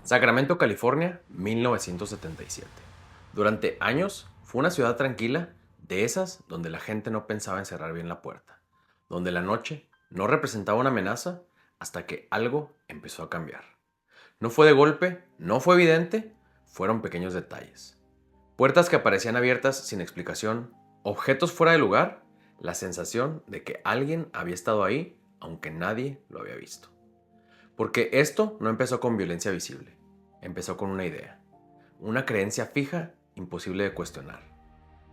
Sacramento, California, 1977. Durante años fue una ciudad tranquila, de esas donde la gente no pensaba en cerrar bien la puerta, donde la noche no representaba una amenaza hasta que algo empezó a cambiar. No fue de golpe, no fue evidente, fueron pequeños detalles. Puertas que aparecían abiertas sin explicación, objetos fuera de lugar, la sensación de que alguien había estado ahí aunque nadie lo había visto. Porque esto no empezó con violencia visible, empezó con una idea, una creencia fija, imposible de cuestionar.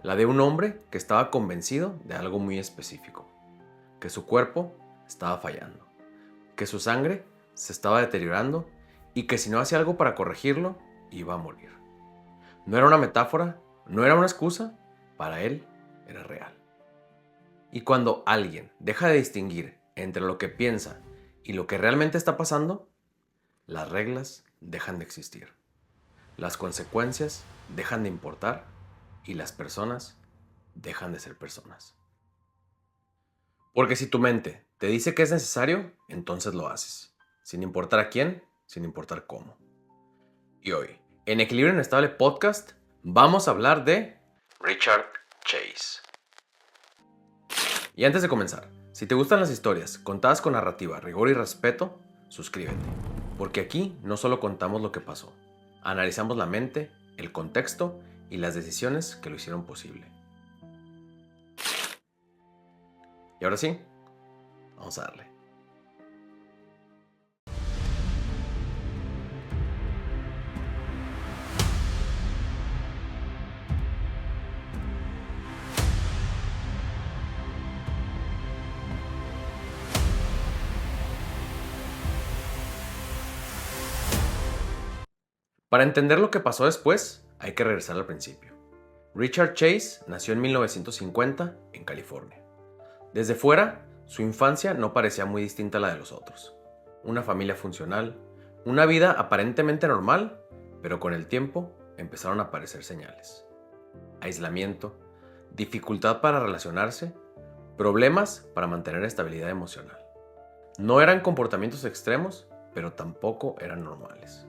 La de un hombre que estaba convencido de algo muy específico, que su cuerpo estaba fallando, que su sangre se estaba deteriorando y que si no hacía algo para corregirlo, iba a morir. No era una metáfora, no era una excusa, para él era real. Y cuando alguien deja de distinguir entre lo que piensa y lo que realmente está pasando, las reglas dejan de existir. Las consecuencias dejan de importar y las personas dejan de ser personas. Porque si tu mente te dice que es necesario, entonces lo haces. Sin importar a quién, sin importar cómo. Y hoy, en Equilibrio Inestable Podcast, vamos a hablar de Richard Chase. Y antes de comenzar, si te gustan las historias contadas con narrativa, rigor y respeto, suscríbete. Porque aquí no solo contamos lo que pasó, analizamos la mente, el contexto y las decisiones que lo hicieron posible. Y ahora sí, vamos a darle. Para entender lo que pasó después, hay que regresar al principio. Richard Chase nació en 1950 en California. Desde fuera, su infancia no parecía muy distinta a la de los otros. Una familia funcional, una vida aparentemente normal, pero con el tiempo empezaron a aparecer señales. Aislamiento, dificultad para relacionarse, problemas para mantener estabilidad emocional. No eran comportamientos extremos, pero tampoco eran normales.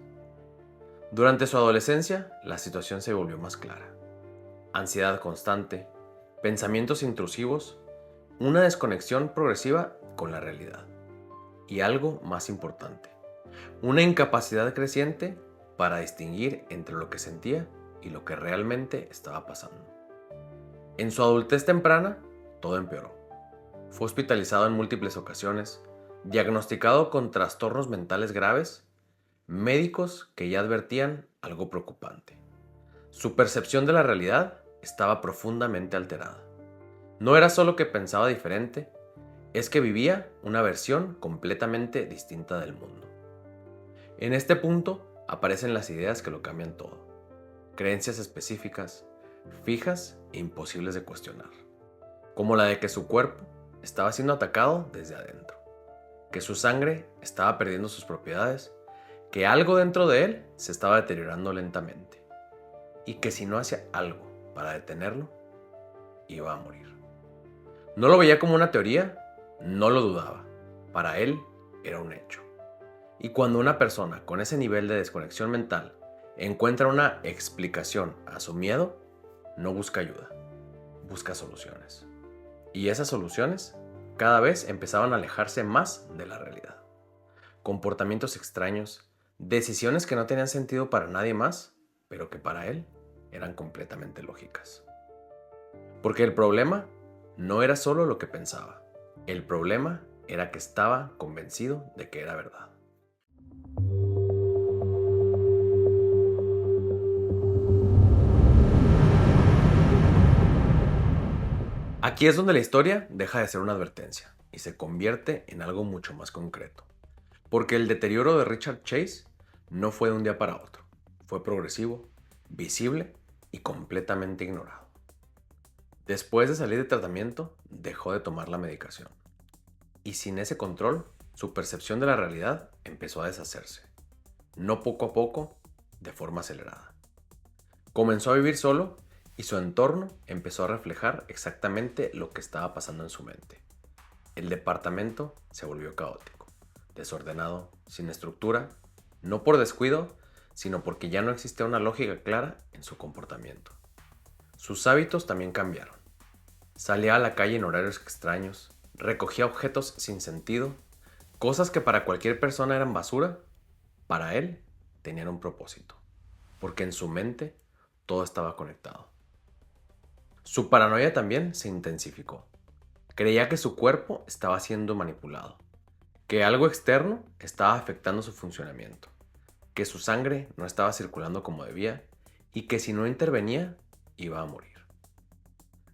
Durante su adolescencia, la situación se volvió más clara. Ansiedad constante, pensamientos intrusivos, una desconexión progresiva con la realidad. Y algo más importante, una incapacidad creciente para distinguir entre lo que sentía y lo que realmente estaba pasando. En su adultez temprana, todo empeoró. Fue hospitalizado en múltiples ocasiones, diagnosticado con trastornos mentales graves, médicos que ya advertían algo preocupante. Su percepción de la realidad estaba profundamente alterada. No era solo que pensaba diferente, es que vivía una versión completamente distinta del mundo. En este punto aparecen las ideas que lo cambian todo. Creencias específicas, fijas e imposibles de cuestionar. Como la de que su cuerpo estaba siendo atacado desde adentro, que su sangre estaba perdiendo sus propiedades, que algo dentro de él se estaba deteriorando lentamente y que si no hacía algo para detenerlo, iba a morir. No lo veía como una teoría, no lo dudaba. Para él era un hecho. Y cuando una persona con ese nivel de desconexión mental encuentra una explicación a su miedo, no busca ayuda, busca soluciones. Y esas soluciones cada vez empezaban a alejarse más de la realidad. Comportamientos extraños, decisiones que no tenían sentido para nadie más, pero que para él eran completamente lógicas. Porque el problema no era solo lo que pensaba. El problema era que estaba convencido de que era verdad. Aquí es donde la historia deja de ser una advertencia y se convierte en algo mucho más concreto. Porque el deterioro de Richard Chase no fue de un día para otro. Fue progresivo, visible y completamente ignorado. Después de salir de tratamiento, dejó de tomar la medicación. Y sin ese control, su percepción de la realidad empezó a deshacerse. No poco a poco, de forma acelerada. Comenzó a vivir solo y su entorno empezó a reflejar exactamente lo que estaba pasando en su mente. El departamento se volvió caótico, desordenado, sin estructura, no por descuido, sino porque ya no existía una lógica clara en su comportamiento. Sus hábitos también cambiaron. Salía a la calle en horarios extraños, recogía objetos sin sentido, cosas que para cualquier persona eran basura, para él tenían un propósito, porque en su mente todo estaba conectado. Su paranoia también se intensificó. Creía que su cuerpo estaba siendo manipulado, que algo externo estaba afectando su funcionamiento, que su sangre no estaba circulando como debía y que si no intervenía, iba a morir.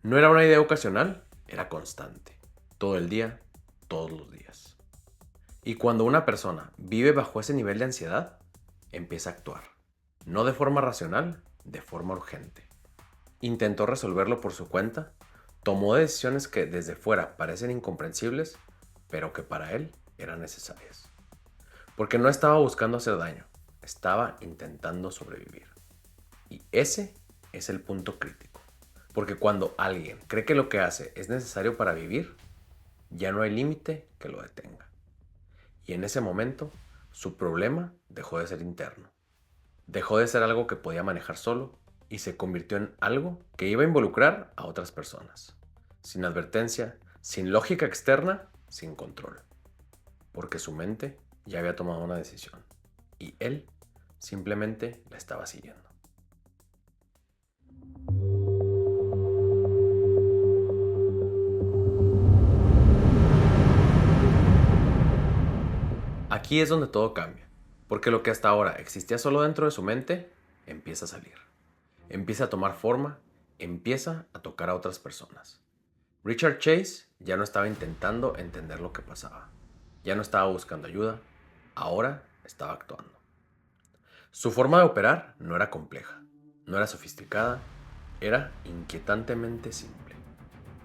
No era una idea ocasional, era constante, todo el día, todos los días. Y cuando una persona vive bajo ese nivel de ansiedad, empieza a actuar, no de forma racional, de forma urgente. Intentó resolverlo por su cuenta, tomó decisiones que desde fuera parecen incomprensibles, pero que para él eran necesarias. Porque no estaba buscando hacer daño, estaba intentando sobrevivir. Y ese es el punto crítico. Porque cuando alguien cree que lo que hace es necesario para vivir, ya no hay límite que lo detenga. Y en ese momento, su problema dejó de ser interno. Dejó de ser algo que podía manejar solo y se convirtió en algo que iba a involucrar a otras personas. Sin advertencia, sin lógica externa, sin control. Porque su mente ya había tomado una decisión y él simplemente la estaba siguiendo. Aquí es donde todo cambia, porque lo que hasta ahora existía solo dentro de su mente empieza a salir, empieza a tomar forma, empieza a tocar a otras personas. Richard Chase ya no estaba intentando entender lo que pasaba, ya no estaba buscando ayuda, ahora estaba actuando. Su forma de operar no era compleja, no era sofisticada, era inquietantemente simple.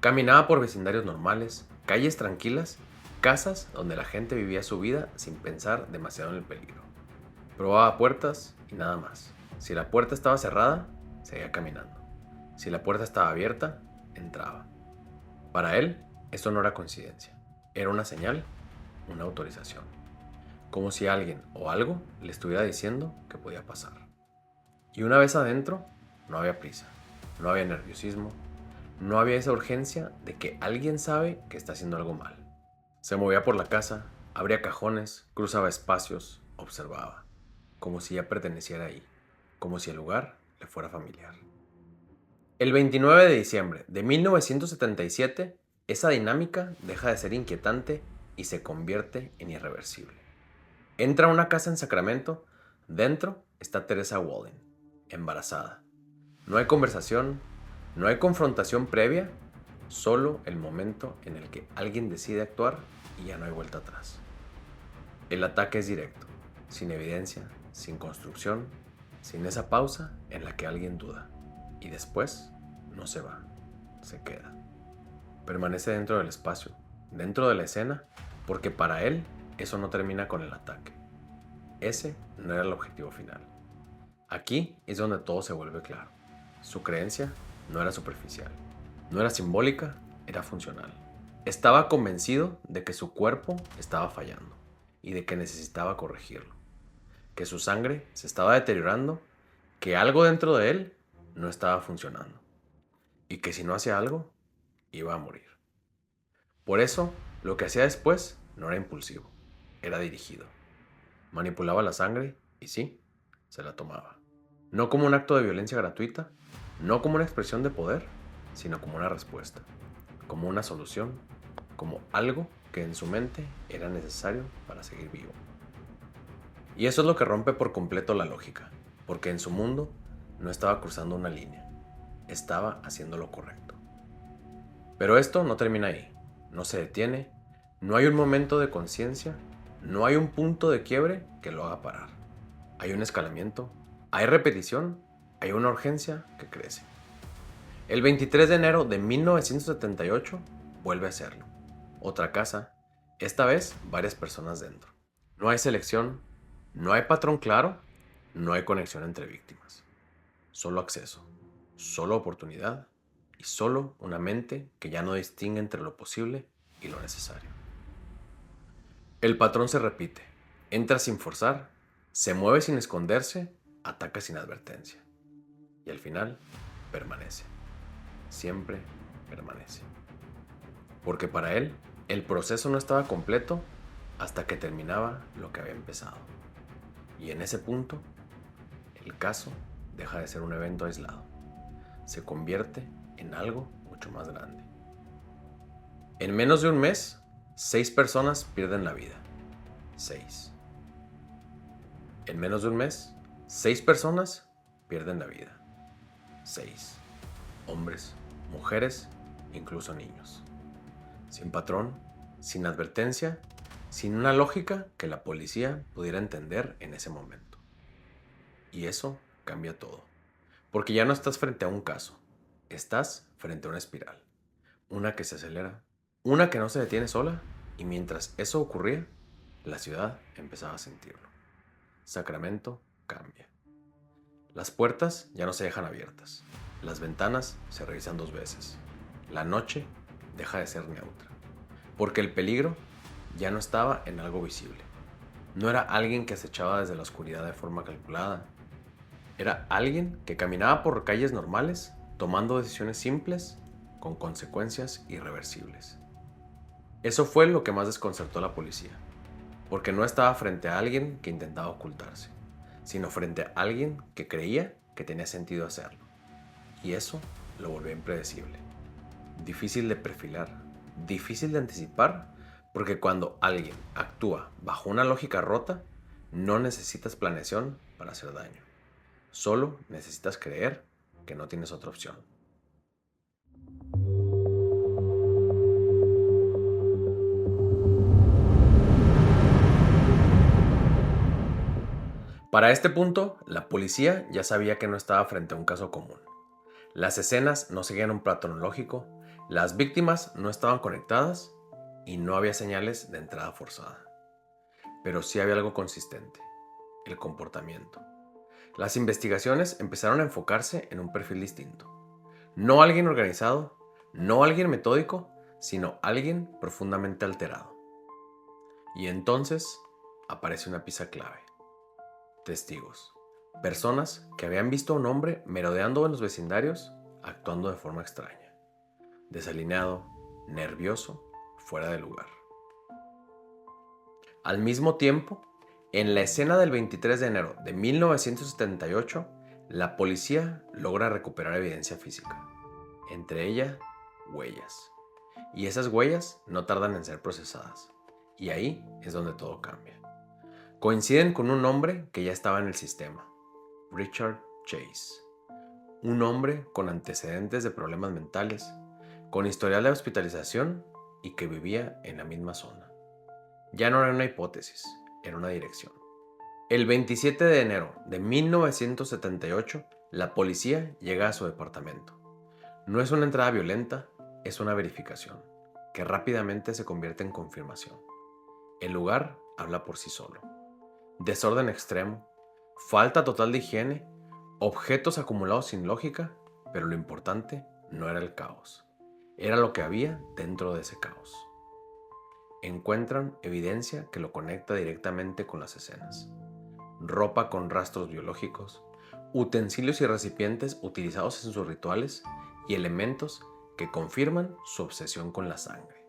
Caminaba por vecindarios normales, calles tranquilas, casas donde la gente vivía su vida sin pensar demasiado en el peligro. Probaba puertas y nada más. Si la puerta estaba cerrada, seguía caminando. Si la puerta estaba abierta, entraba. Para él, eso no era coincidencia. Era una señal, una autorización. Como si alguien o algo le estuviera diciendo que podía pasar. Y una vez adentro, no había prisa, no había nerviosismo, no había esa urgencia de que alguien sabe que está haciendo algo mal. Se movía por la casa, abría cajones, cruzaba espacios, observaba, como si ya perteneciera ahí, como si el lugar le fuera familiar. El 29 de diciembre de 1977, esa dinámica deja de ser inquietante y se convierte en irreversible. Entra a una casa en Sacramento, dentro está Teresa Walden, embarazada. No hay conversación, no hay confrontación previa, solo el momento en el que alguien decide actuar y ya no hay vuelta atrás. El ataque es directo, sin evidencia, sin construcción, sin esa pausa en la que alguien duda. Y después no se va, se queda. Permanece dentro del espacio, dentro de la escena, porque para él eso no termina con el ataque. Ese no era el objetivo final. Aquí es donde todo se vuelve claro. Su creencia no era superficial, no era simbólica, era funcional. Estaba convencido de que su cuerpo estaba fallando y de que necesitaba corregirlo, que su sangre se estaba deteriorando, que algo dentro de él no estaba funcionando y que si no hacía algo, iba a morir. Por eso, lo que hacía después no era impulsivo, era dirigido. Manipulaba la sangre y sí, se la tomaba. No como un acto de violencia gratuita, no como una expresión de poder, sino como una respuesta, como una solución, como algo que en su mente era necesario para seguir vivo. Y eso es lo que rompe por completo la lógica, porque en su mundo no estaba cruzando una línea, estaba haciendo lo correcto. Pero esto no termina ahí, no se detiene, no hay un momento de conciencia, no hay un punto de quiebre que lo haga parar. Hay un escalamiento, hay repetición, hay una urgencia que crece. El 23 de enero de 1978 vuelve a hacerlo. Otra casa, esta vez varias personas dentro. No hay selección, no hay patrón claro, no hay conexión entre víctimas. Solo acceso, solo oportunidad y solo una mente que ya no distingue entre lo posible y lo necesario. El patrón se repite, entra sin forzar, se mueve sin esconderse, ataca sin advertencia. Y al final, permanece. Siempre permanece. Porque para él, el proceso no estaba completo hasta que terminaba lo que había empezado. Y en ese punto, el caso deja de ser un evento aislado. Se convierte en algo mucho más grande. En menos de un mes, 6 personas pierden la vida. 6. En menos de un mes, 6 personas pierden la vida. 6. Hombres, mujeres, incluso niños. Sin patrón, sin advertencia, sin una lógica que la policía pudiera entender en ese momento. Y eso cambia todo. Porque ya no estás frente a un caso, estás frente a una espiral. Una que se acelera, una que no se detiene sola, y mientras eso ocurría, la ciudad empezaba a sentirlo. Sacramento cambia. Las puertas ya no se dejan abiertas. Las ventanas se revisan 2 veces. La noche deja de ser neutra. Porque el peligro ya no estaba en algo visible. No era alguien que acechaba desde la oscuridad de forma calculada. Era alguien que caminaba por calles normales, tomando decisiones simples, con consecuencias irreversibles. Eso fue lo que más desconcertó a la policía. Porque no estaba frente a alguien que intentaba ocultarse, sino frente a alguien que creía que tenía sentido hacerlo. Y eso lo volvió impredecible. Difícil de perfilar, difícil de anticipar, porque cuando alguien actúa bajo una lógica rota, no necesitas planeación para hacer daño. Solo necesitas creer que no tienes otra opción. Para este punto, la policía ya sabía que no estaba frente a un caso común. Las escenas no seguían un patrón lógico, las víctimas no estaban conectadas y no había señales de entrada forzada. Pero sí había algo consistente: el comportamiento. Las investigaciones empezaron a enfocarse en un perfil distinto. No alguien organizado, no alguien metódico, sino alguien profundamente alterado. Y entonces aparece una pieza clave: testigos. Personas que habían visto a un hombre merodeando en los vecindarios, actuando de forma extraña, desalineado, nervioso, fuera de lugar. Al mismo tiempo, en la escena del 23 de enero de 1978, la policía logra recuperar evidencia física, entre ellas huellas. Y esas huellas no tardan en ser procesadas. Y ahí es donde todo cambia. Coinciden con un nombre que ya estaba en el sistema: Richard Chase. Un hombre con antecedentes de problemas mentales, con historial de hospitalización y que vivía en la misma zona. Ya no era una hipótesis, era una dirección. El 27 de enero de 1978, la policía llega a su departamento. No es una entrada violenta, es una verificación, que rápidamente se convierte en confirmación. El lugar habla por sí solo. Desorden extremo, falta total de higiene, objetos acumulados sin lógica, pero lo importante no era el caos, era lo que había dentro de ese caos. Encuentran evidencia que lo conecta directamente con las escenas: ropa con rastros biológicos, utensilios y recipientes utilizados en sus rituales y elementos que confirman su obsesión con la sangre.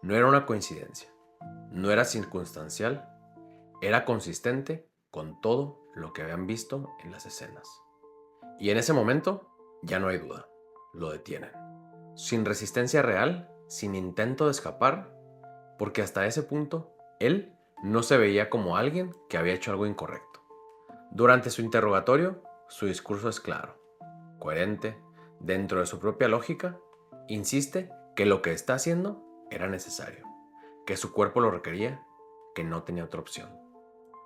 No era una coincidencia, no era circunstancial, era consistente con todo lo que habían visto en las escenas. Y en ese momento ya no hay duda, lo detienen. Sin resistencia real, sin intento de escapar, porque hasta ese punto él no se veía como alguien que había hecho algo incorrecto. Durante su interrogatorio, su discurso es claro, coherente, dentro de su propia lógica. Insiste que lo que está haciendo era necesario, que su cuerpo lo requería, que no tenía otra opción.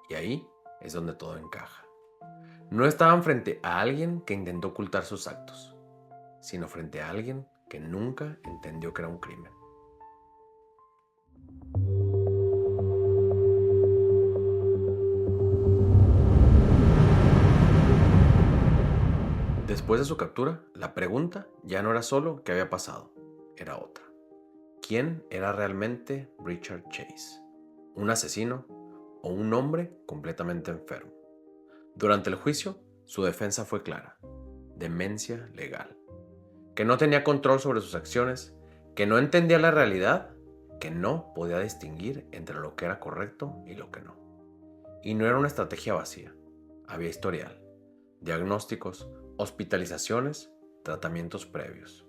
Y ahí es donde todo encaja. No estaban frente a alguien que intentó ocultar sus actos, sino frente a alguien que nunca entendió que era un crimen. Después de su captura, la pregunta ya no era solo qué había pasado, era otra. ¿Quién era realmente Richard Chase? ¿Un asesino o un hombre completamente enfermo? Durante el juicio, su defensa fue clara: demencia legal, que no tenía control sobre sus acciones, que no entendía la realidad, que no podía distinguir entre lo que era correcto y lo que no. Y no era una estrategia vacía, había historial, diagnósticos, hospitalizaciones, tratamientos previos.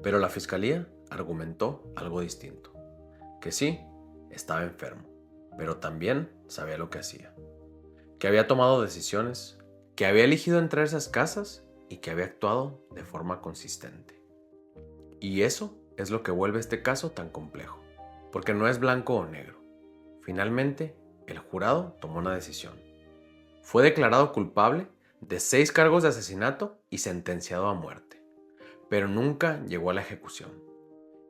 Pero la fiscalía argumentó algo distinto, que sí, estaba enfermo, pero también sabía lo que hacía, que había tomado decisiones, que había elegido entrar a esas casas y que había actuado de forma consistente. Y eso es lo que vuelve este caso tan complejo, porque no es blanco o negro. Finalmente, el jurado tomó una decisión. Fue declarado culpable de 6 cargos de asesinato y sentenciado a muerte, pero nunca llegó a la ejecución.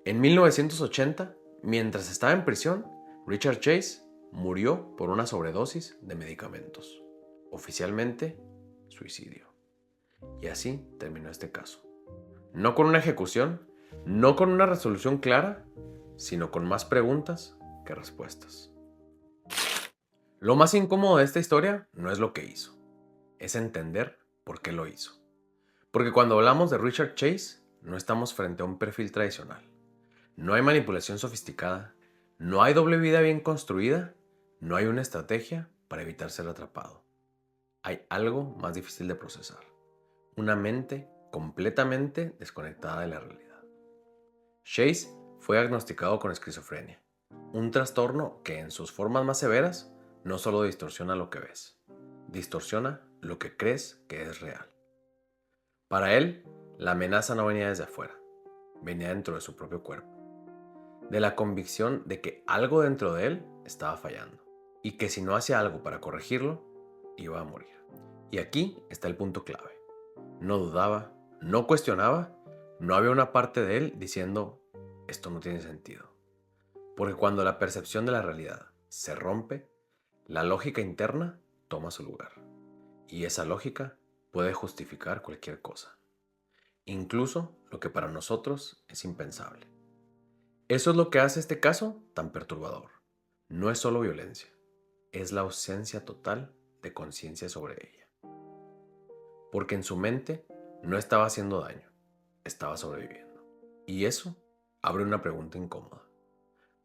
En 1980, mientras estaba en prisión, Richard Chase murió por una sobredosis de medicamentos. Oficialmente, suicidio. Y así terminó este caso. No con una ejecución, no con una resolución clara, sino con más preguntas que respuestas. Lo más incómodo de esta historia no es lo que hizo, es entender por qué lo hizo. Porque cuando hablamos de Richard Chase, no estamos frente a un perfil tradicional. No hay manipulación sofisticada, no hay doble vida bien construida, no hay una estrategia para evitar ser atrapado. Hay algo más difícil de procesar: una mente completamente desconectada de la realidad. Chase fue diagnosticado con esquizofrenia, un trastorno que en sus formas más severas no solo distorsiona lo que ves, distorsiona lo que crees que es real. Para él, la amenaza no venía desde afuera, venía dentro de su propio cuerpo, de la convicción de que algo dentro de él estaba fallando y que si no hacía algo para corregirlo, iba a morir. Y aquí está el punto clave. No dudaba, no cuestionaba, no había una parte de él diciendo: esto no tiene sentido. Porque cuando la percepción de la realidad se rompe, la lógica interna toma su lugar. Y esa lógica puede justificar cualquier cosa, incluso lo que para nosotros es impensable. Eso es lo que hace este caso tan perturbador. No es solo violencia, es la ausencia total de conciencia sobre ella. Porque en su mente no estaba haciendo daño, estaba sobreviviendo. Y eso abre una pregunta incómoda,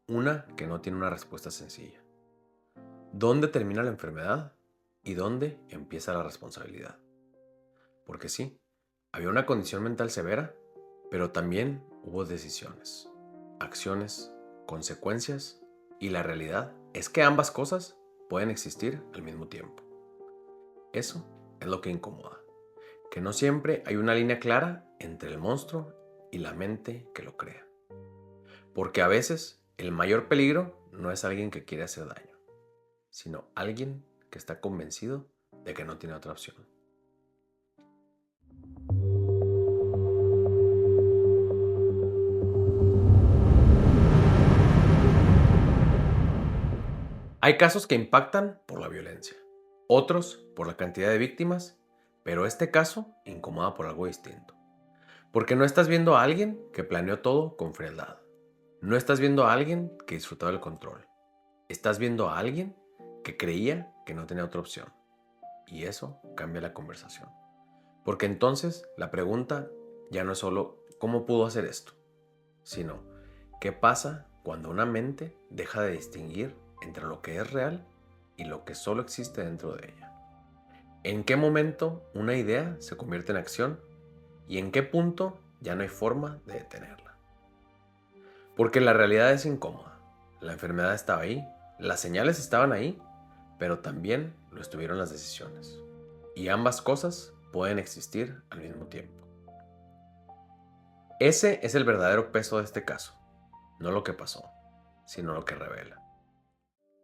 una que no tiene una respuesta sencilla. ¿Dónde termina la enfermedad y dónde empieza la responsabilidad? Porque sí, había una condición mental severa, pero también hubo decisiones, acciones, consecuencias, y la realidad es que ambas cosas pueden existir al mismo tiempo. Eso es lo que incomoda, que no siempre hay una línea clara entre el monstruo y la mente que lo crea. Porque a veces el mayor peligro no es alguien que quiere hacer daño, sino alguien que está convencido de que no tiene otra opción. Hay casos que impactan por la violencia, otros por la cantidad de víctimas, pero este caso incomoda por algo distinto. Porque no estás viendo a alguien que planeó todo con frialdad. No estás viendo a alguien que disfrutaba el control. Estás viendo a alguien que creía que no tenía otra opción. Y eso cambia la conversación. Porque entonces la pregunta ya no es solo ¿cómo pudo hacer esto?, sino ¿qué pasa cuando una mente deja de distinguir entre lo que es real y lo que solo existe dentro de ella? ¿En qué momento una idea se convierte en acción y en qué punto ya no hay forma de detenerla? Porque la realidad es incómoda. La enfermedad estaba ahí, las señales estaban ahí, pero también lo estuvieron las decisiones. Y ambas cosas pueden existir al mismo tiempo. Ese es el verdadero peso de este caso. No lo que pasó, sino lo que revela.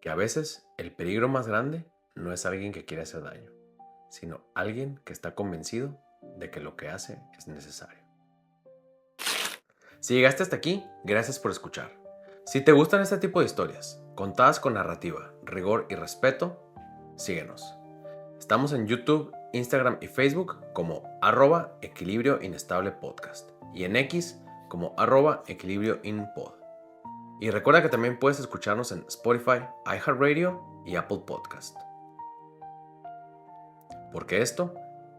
Que a veces el peligro más grande no es alguien que quiere hacer daño, sino alguien que está convencido de que lo que hace es necesario. Si llegaste hasta aquí, gracias por escuchar. Si te gustan este tipo de historias, contadas con narrativa, rigor y respeto, síguenos. Estamos en YouTube, Instagram y Facebook como @equilibrio inestable podcast y en X como @equilibrio inpod. Y recuerda que también puedes escucharnos en Spotify, iHeartRadio y Apple Podcast. porque esto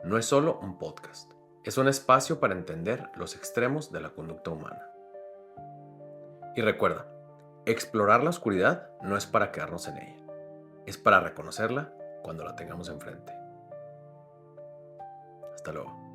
no es solo un podcast, es un espacio para entender los extremos de la conducta humana. Y recuerda, explorar la oscuridad no es para quedarnos en ella, es para reconocerla cuando la tengamos enfrente. Hasta luego.